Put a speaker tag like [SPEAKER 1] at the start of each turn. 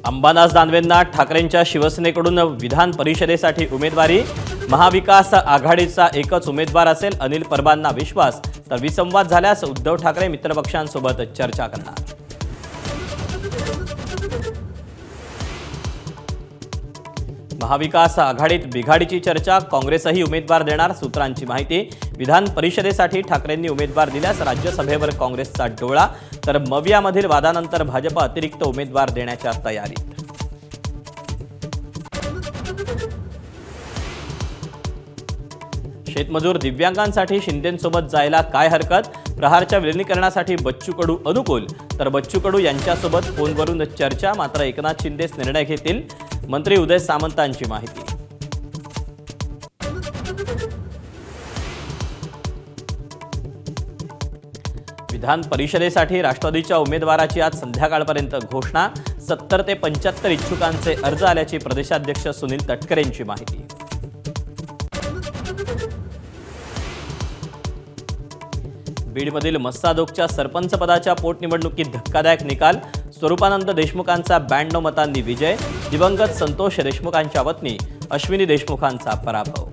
[SPEAKER 1] अंबादास दानवेंना ठाकरेंच्या शिवसेनेकडून विधान परिषदेसाठी उमेदवारी। महाविकास आघाडीचा एकच उमेदवार असेल, अनिल परबांना विश्वास। तर विसंवाद झाल्यास उद्धव ठाकरे मित्रपक्षांसोबत चर्चा करणार। महाविकास आघाडीत बिघाडीची चर्चा, काँग्रेसही उमेदवार देणार, सूत्रांची माहिती। विधान परिषदेसाठी ठाकरेंनी उमेदवार दिल्यास राज्यसभेवर काँग्रेसचा डोळा, तर मवियामधील वादानंतर भाजप अतिरिक्त उमेदवार देण्याच्या तयारीत। शेतमजूर दिव्यांगांसाठी शिंदेंसोबत जायला काय हरकत? प्रहारच्या विलीनीकरणासाठी बच्चू कडू अनुकूल, तर बच्चू कडू यांच्यासोबत फोनवरून चर्चा। मात्र एकनाथ शिंदेच निर्णय घेतील, मंत्री उदय सामंतांची माहिती। विधान परिषदेसाठी राष्ट्रवादीच्या उमेदवाराची आज संध्याकाळपर्यंत घोषणा। 70 ते 75 इच्छुकांचे अर्ज आल्याची प्रदेशाध्यक्ष सुनील तटकरेंची माहिती। बीडमधील मस्सादोगच्या सरपंच पदाच्या पोटनिवडणुकीत धक्कादायक निकाल। स्वरूपानंद देशमुखांचा 92 मतांनी विजय। दिवंगत संतोष देशमुखांच्या पत्नी अश्विनी देशमुखांचा पराभव।